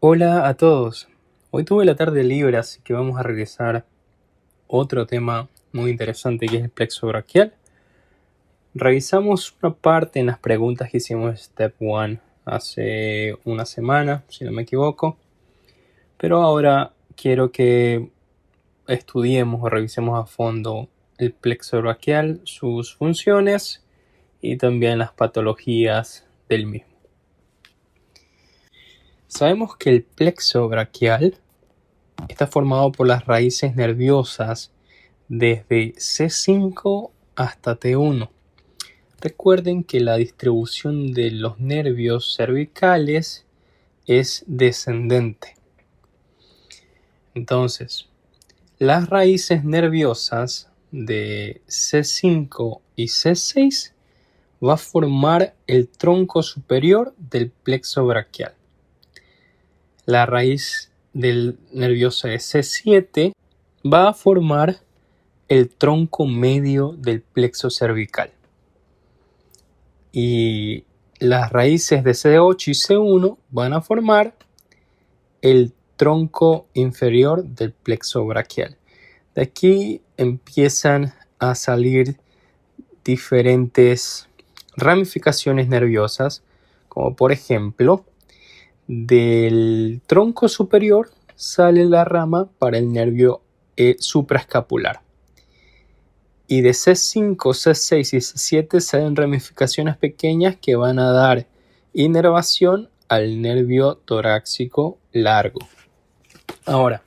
Hola a todos. Hoy tuve la tarde libre, así que vamos a realizar otro tema muy interesante que es el plexo braquial. Revisamos una parte en las preguntas que hicimos en Step 1 hace una semana, si no me equivoco. Pero ahora quiero que estudiemos o revisemos a fondo el plexo braquial, sus funciones y también las patologías del mismo. Sabemos que el plexo braquial está formado por las raíces nerviosas desde C5 hasta T1. Recuerden que la distribución de los nervios cervicales es descendente. Entonces, las raíces nerviosas de C5 y C6 va a formar el tronco superior del plexo braquial. La raíz del nervioso de C7 va a formar el tronco medio del plexo cervical. Y las raíces de C8 y C1 van a formar el tronco inferior del plexo braquial. De aquí empiezan a salir diferentes ramificaciones nerviosas, como por ejemplo, del tronco superior sale la rama para el nervio supraescapular. Y de C5, C6 y C7 salen ramificaciones pequeñas que van a dar inervación al nervio torácico largo. Ahora,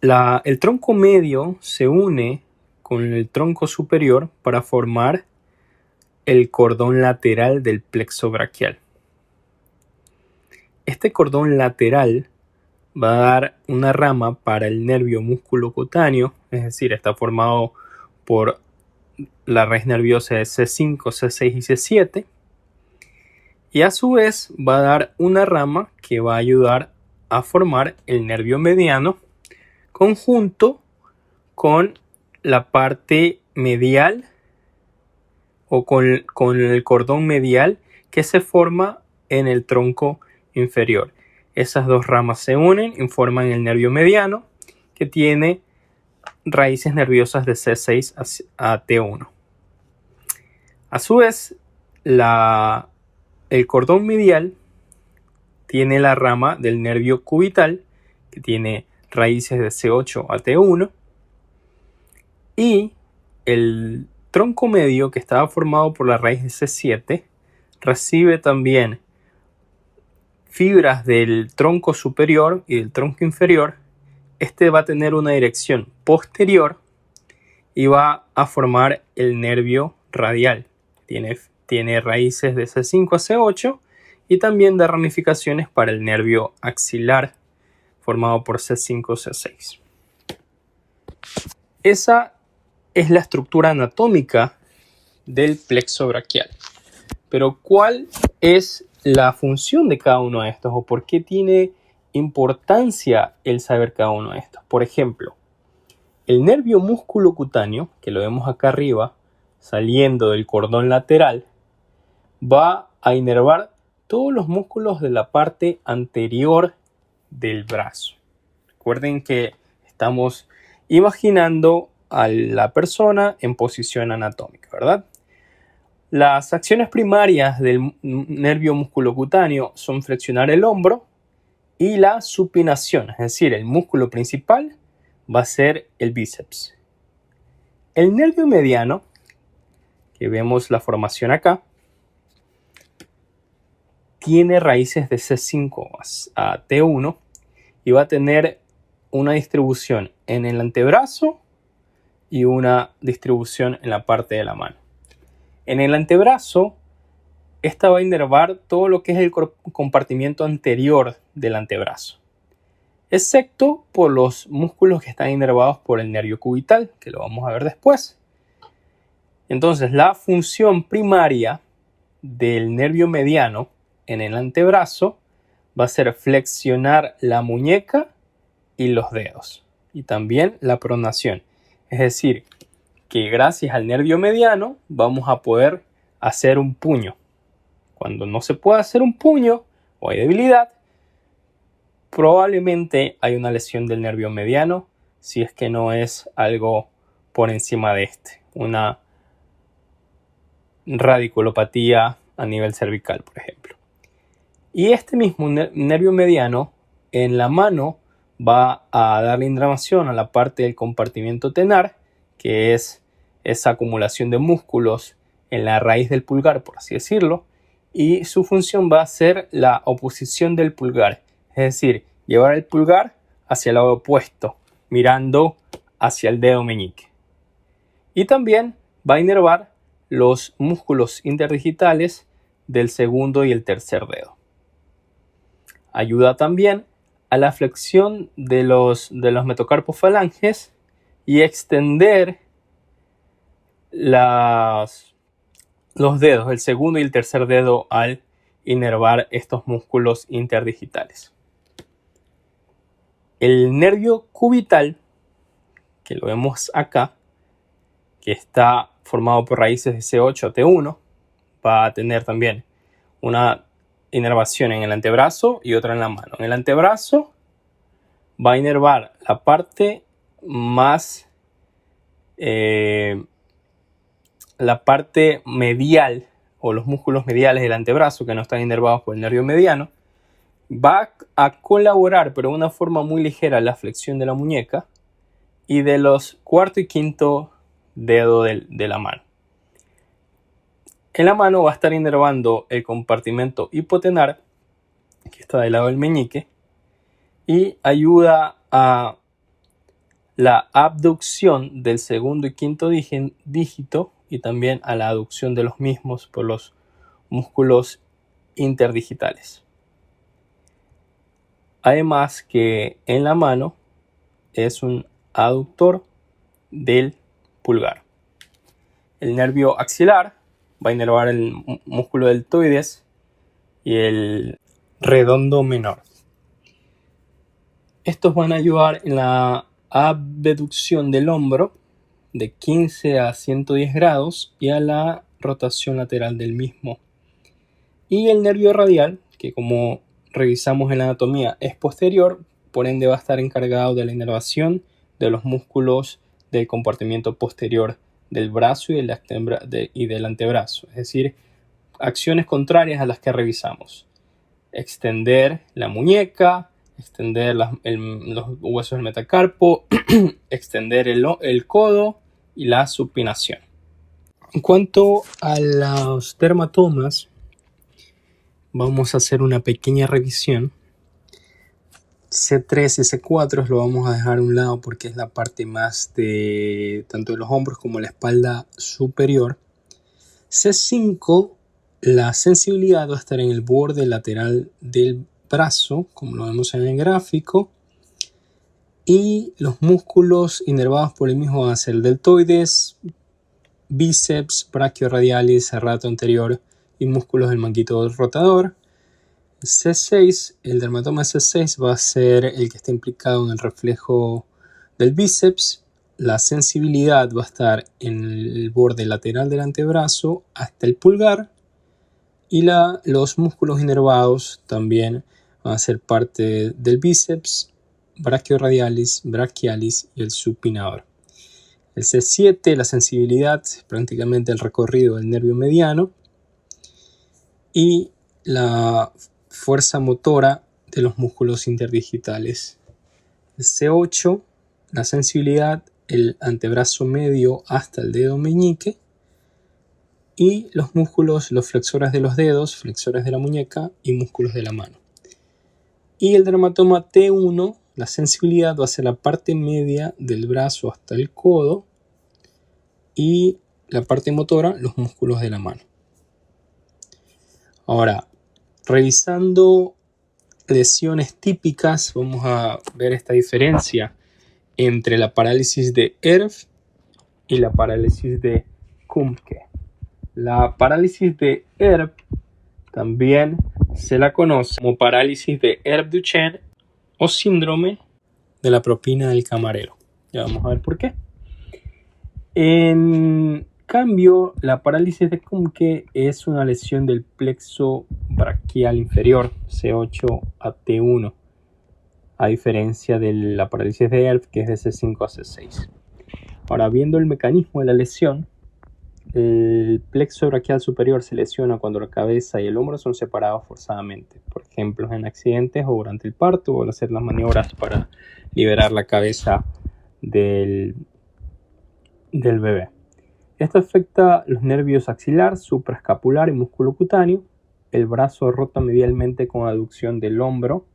el tronco medio se une con el tronco superior para formar el cordón lateral del plexo braquial. Este cordón lateral va a dar una rama para el nervio musculocutáneo, es decir, está formado por la raíz nerviosa de C5, C6 y C7, y a su vez va a dar una rama que va a ayudar a formar el nervio mediano conjunto con la parte medial o con el cordón medial que se forma en el tronco inferior. Esas dos ramas se unen y forman el nervio mediano que tiene raíces nerviosas de C6 a T1. A su vez, el cordón medial tiene la rama del nervio cubital que tiene raíces de C8 a T1 y el tronco medio que estaba formado por la raíz de C7 recibe también fibras del tronco superior y del tronco inferior. Este va a tener una dirección posterior y va a formar el nervio radial. Tiene raíces de C5 a C8 y también da ramificaciones para el nervio axilar formado por C5 C6. Esa es la estructura anatómica del plexo braquial. Pero ¿cuál es la función de cada uno de estos o por qué tiene importancia el saber cada uno de estos? Por ejemplo, el nervio musculocutáneo, que lo vemos acá arriba, saliendo del cordón lateral, va a inervar todos los músculos de la parte anterior del brazo. Recuerden que estamos imaginando a la persona en posición anatómica, ¿verdad? Las acciones primarias del nervio musculocutáneo son flexionar el hombro y la supinación, es decir, el músculo principal va a ser el bíceps. El nervio mediano, que vemos la formación acá, tiene raíces de C5 a T1 y va a tener una distribución en el antebrazo y una distribución en la parte de la mano. En el antebrazo, esta va a inervar todo lo que es el compartimiento anterior del antebrazo, excepto por los músculos que están inervados por el nervio cubital, que lo vamos a ver después. Entonces, la función primaria del nervio mediano en el antebrazo va a ser flexionar la muñeca y los dedos, y también la pronación. Es decir, que gracias al nervio mediano vamos a poder hacer un puño. Cuando no se puede hacer un puño o hay debilidad, probablemente hay una lesión del nervio mediano, si es que no es algo por encima de una radiculopatía a nivel cervical, por ejemplo. Y este mismo nervio mediano en la mano va a darle inflamación a la parte del compartimiento tenar, que es esa acumulación de músculos en la raíz del pulgar, por así decirlo, y su función va a ser la oposición del pulgar, es decir, llevar el pulgar hacia el lado opuesto, mirando hacia el dedo meñique. Y también va a inervar los músculos interdigitales del segundo y el tercer dedo. Ayuda también a la flexión de los metacarpos falanges y extender los dedos, el segundo y el tercer dedo, al inervar estos músculos interdigitales. El nervio cubital, que lo vemos acá, que está formado por raíces de C8 a T1, va a tener también una inervación en el antebrazo y otra en la mano. En el antebrazo va a inervar la parte más la parte medial o los músculos mediales del antebrazo que no están inervados por el nervio mediano. Va a colaborar, pero de una forma muy ligera, la flexión de la muñeca y de los cuarto y quinto dedo de la mano. En la mano va a estar inervando el compartimento hipotenar, que está del lado del meñique, y ayuda a la abducción del segundo y quinto dígito y también a la aducción de los mismos por los músculos interdigitales. Además que en la mano es un aductor del pulgar. El nervio axilar va a inervar el músculo deltoides y el redondo menor. Estos van a ayudar en la abducción del hombro de 15 a 110 grados y a la rotación lateral del mismo. Y el nervio radial, que como revisamos en la anatomía es posterior, por ende va a estar encargado de la inervación de los músculos del compartimiento posterior del brazo y del antebrazo, es decir, acciones contrarias a las que revisamos: extender la muñeca, extender los huesos del metacarpo, extender el codo y la supinación. En cuanto a los dermatomas, vamos a hacer una pequeña revisión. C3 y C4 lo vamos a dejar a un lado porque es la parte más de tanto de los hombros como la espalda superior. C5, la sensibilidad va a estar en el borde lateral del brazo, como lo vemos en el gráfico, y los músculos inervados por el mismo van a ser el deltoides, bíceps, brachioradialis, serrato anterior y músculos del manguito rotador. C6, el dermatoma C6 va a ser el que está implicado en el reflejo del bíceps. La sensibilidad va a estar en el borde lateral del antebrazo hasta el pulgar, y los músculos inervados también van a ser parte del bíceps, brachioradialis, brachialis y el supinador. El C7, la sensibilidad, prácticamente el recorrido del nervio mediano, y la fuerza motora de los músculos interdigitales. El C8, la sensibilidad, el antebrazo medio hasta el dedo meñique, y los músculos, los flexores de los dedos, flexores de la muñeca y músculos de la mano. Y el dermatoma T1, la sensibilidad va a ser la parte media del brazo hasta el codo, y la parte motora, los músculos de la mano. Ahora, revisando lesiones típicas, vamos a ver esta diferencia entre la parálisis de Erb y la parálisis de Kumke. La parálisis de Erb también se la conoce como parálisis de Erb-Duchenne o síndrome de la propina del camarero. Ya vamos a ver por qué. En cambio, la parálisis de Kumke es una lesión del plexo braquial inferior, C8 a T1. a diferencia de la parálisis de ELF, que es de C5 a C6. Ahora, viendo el mecanismo de la lesión, el plexo braquial superior se lesiona cuando la cabeza y el hombro son separados forzadamente, por ejemplo en accidentes o durante el parto o al hacer las maniobras para liberar la cabeza del bebé. Esto afecta los nervios axilar, supraescapular y músculo cutáneo. El brazo rota medialmente con aducción del hombro,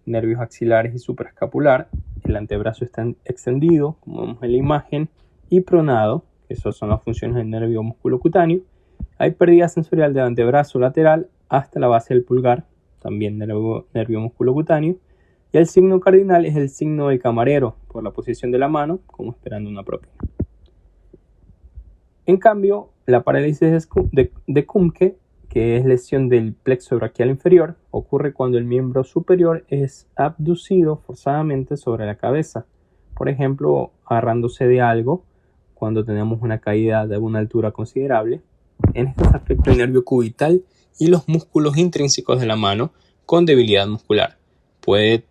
nervios axilares y supraescapular. El antebrazo está extendido, como vemos en la imagen, y pronado. Esas son las funciones del nervio músculo cutáneo. Hay pérdida sensorial del antebrazo lateral hasta la base del pulgar, también nervio músculo cutáneo. Y el signo cardinal es el signo del camarero, por la posición de la mano, como esperando una propina. En cambio, la parálisis de Kumke, que es lesión del plexo braquial inferior, ocurre cuando el miembro superior es abducido forzadamente sobre la cabeza, por ejemplo, agarrándose de algo cuando tenemos una caída de una altura considerable. En este se afecta el nervio cubital y los músculos intrínsecos de la mano con debilidad muscular. Puede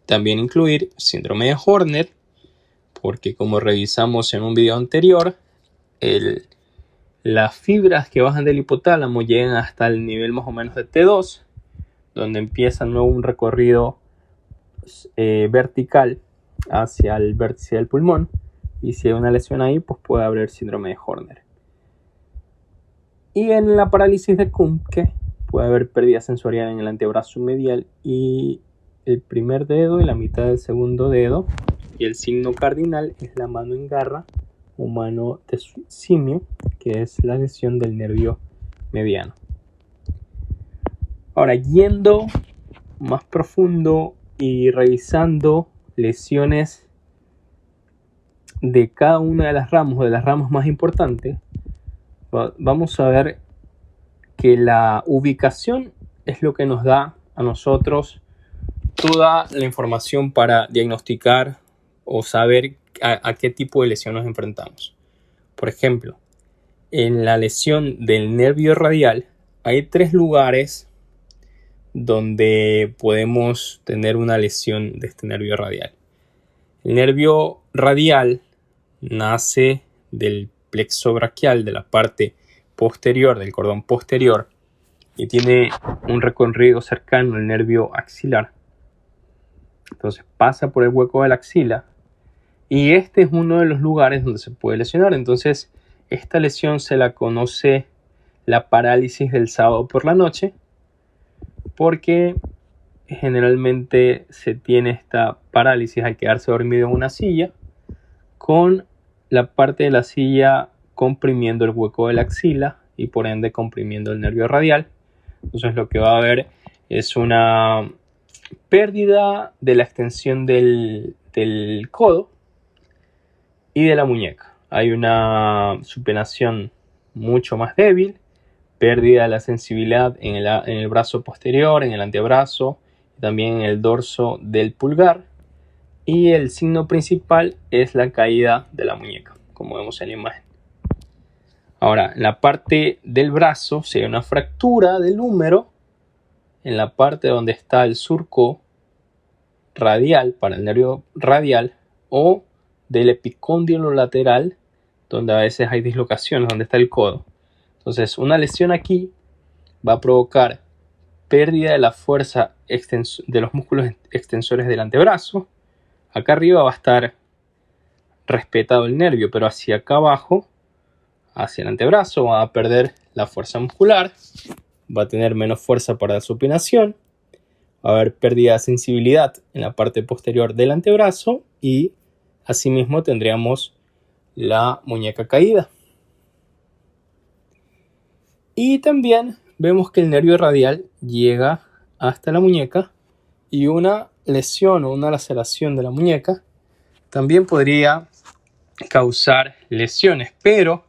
también incluir síndrome de Horner, porque como revisamos en un video anterior, las fibras que bajan del hipotálamo llegan hasta el nivel más o menos de T2, donde empieza luego un recorrido vertical hacia el vértice del pulmón, y si hay una lesión ahí, pues puede haber síndrome de Horner. Y en la parálisis de Kumke puede haber pérdida sensorial en el antebrazo medial y el primer dedo y la mitad del segundo dedo, y el signo cardinal es la mano en garra o mano de simio, que es la lesión del nervio mediano. Ahora, yendo más profundo y revisando lesiones de cada una de las ramas o de las ramas más importantes, vamos a ver que la ubicación es lo que nos da a nosotros toda la información para diagnosticar o saber a qué tipo de lesión nos enfrentamos. Por ejemplo, en la lesión del nervio radial hay 3 lugares donde podemos tener una lesión de este nervio radial. El nervio radial nace del plexo braquial, de la parte posterior, del cordón posterior, y tiene un recorrido cercano al nervio axilar. Entonces pasa por el hueco de la axila, y este es uno de los lugares donde se puede lesionar. Entonces esta lesión se la conoce la parálisis del sábado por la noche, porque generalmente se tiene esta parálisis al quedarse dormido en una silla, con la parte de la silla comprimiendo el hueco de la axila y por ende comprimiendo el nervio radial. Entonces lo que va a haber es una pérdida de la extensión del codo y de la muñeca. Hay una supinación mucho más débil, pérdida de la sensibilidad en el brazo posterior, en el antebrazo, también en el dorso del pulgar, y el signo principal es la caída de la muñeca, como vemos en la imagen. Ahora, en la parte del brazo se ve una fractura del húmero en la parte donde está el surco radial para el nervio radial, o del epicóndilo lateral, donde a veces hay dislocaciones, donde está el codo. Entonces, una lesión aquí va a provocar pérdida de la fuerza de los músculos extensores del antebrazo. Acá arriba va a estar respetado el nervio, pero hacia acá abajo, hacia el antebrazo, va a perder la fuerza muscular, va a tener menos fuerza para la supinación, va a haber pérdida de sensibilidad en la parte posterior del antebrazo y asimismo tendríamos la muñeca caída. Y también vemos que el nervio radial llega hasta la muñeca, y una lesión o una laceración de la muñeca también podría causar lesiones, pero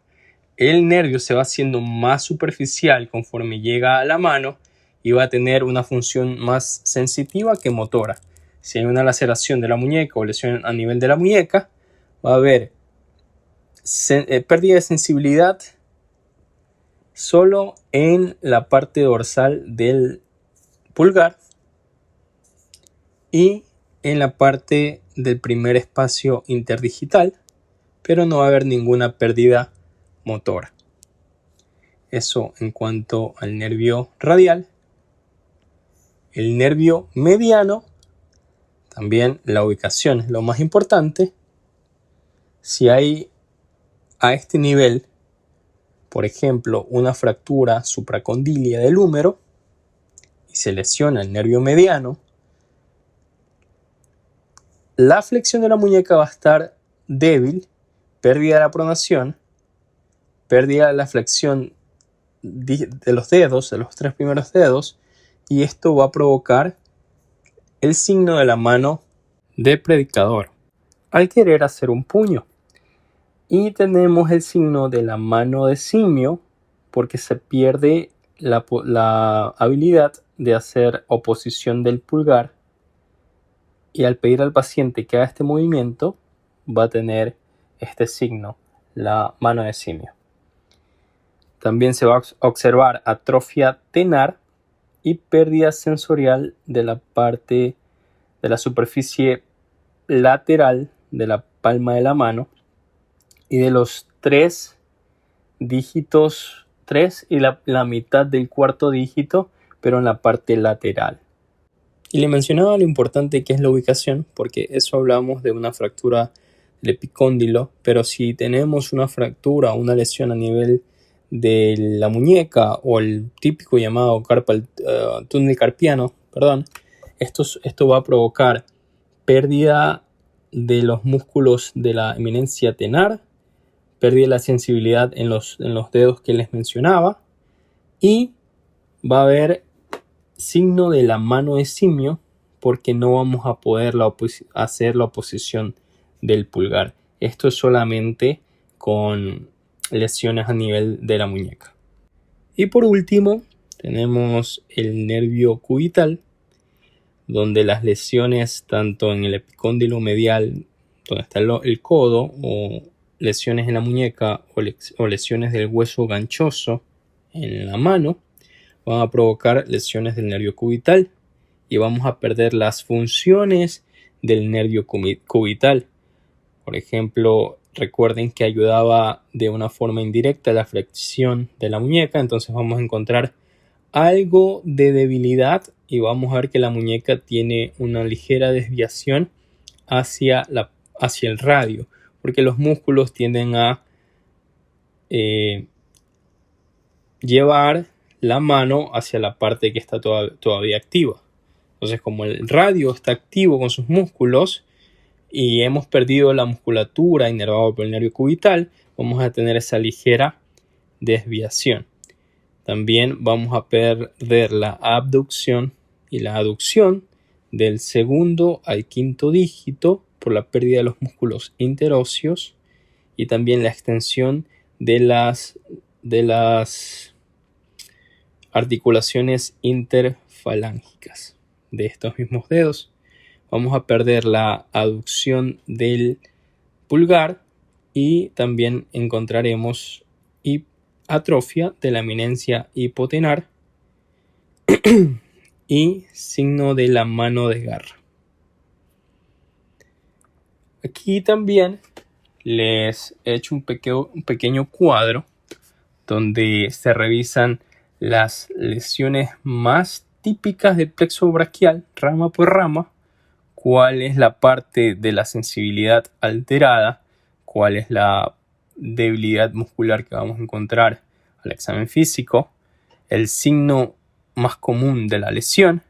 el nervio se va haciendo más superficial conforme llega a la mano y va a tener una función más sensitiva que motora. Si hay una laceración de la muñeca o lesión a nivel de la muñeca, va a haber pérdida de sensibilidad solo en la parte dorsal del pulgar y en la parte del primer espacio interdigital, pero no va a haber ninguna pérdida motora. Eso en cuanto al nervio radial. El nervio mediano, también la ubicación es lo más importante. Si hay a este nivel, por ejemplo, una fractura supracondilia del húmero y se lesiona el nervio mediano, la flexión de la muñeca va a estar débil, pérdida de la pronación, pérdida de la flexión de los dedos, de los 3 primeros dedos, y esto va a provocar el signo de la mano de predicador al querer hacer un puño. Y tenemos el signo de la mano de simio porque se pierde la habilidad de hacer oposición del pulgar, y al pedir al paciente que haga este movimiento va a tener este signo, la mano de simio. También se va a observar atrofia tenar y pérdida sensorial de la parte de la superficie lateral de la palma de la mano y de los 3 dígitos, 3 y la mitad del cuarto dígito, pero en la parte lateral. Y le mencionaba lo importante que es la ubicación, porque eso hablamos de una fractura del epicóndilo, pero si tenemos una fractura o una lesión a nivel de la muñeca o el típico llamado túnel carpiano, esto va a provocar pérdida de los músculos de la eminencia tenar, pérdida de la sensibilidad en los dedos que les mencionaba, y va a haber signo de la mano de simio porque no vamos a poder hacer la oposición del pulgar. Esto es solamente con lesiones a nivel de la muñeca. Y por último tenemos el nervio cubital, donde las lesiones tanto en el epicóndilo medial, donde está el codo, o lesiones en la muñeca o lesiones del hueso ganchoso en la mano, van a provocar lesiones del nervio cubital y vamos a perder las funciones del nervio cubital. Por ejemplo, recuerden que ayudaba de una forma indirecta a la flexión de la muñeca, entonces vamos a encontrar algo de debilidad y vamos a ver que la muñeca tiene una ligera desviación hacia el radio, porque los músculos tienden a llevar la mano hacia la parte que está todavía activa. Entonces, como el radio está activo con sus músculos y hemos perdido la musculatura inervada por el nervio cubital, vamos a tener esa ligera desviación. También vamos a perder la abducción y la aducción del segundo al quinto dígito por la pérdida de los músculos interóseos y también la extensión de las articulaciones interfalángicas de estos mismos dedos. Vamos a perder la aducción del pulgar y también encontraremos atrofia de la eminencia hipotenar y signo de la mano de garra. Aquí también les he hecho un pequeño cuadro donde se revisan las lesiones más típicas del plexo braquial, rama por rama, cuál es la parte de la sensibilidad alterada, cuál es la debilidad muscular que vamos a encontrar al examen físico, el signo más común de la lesión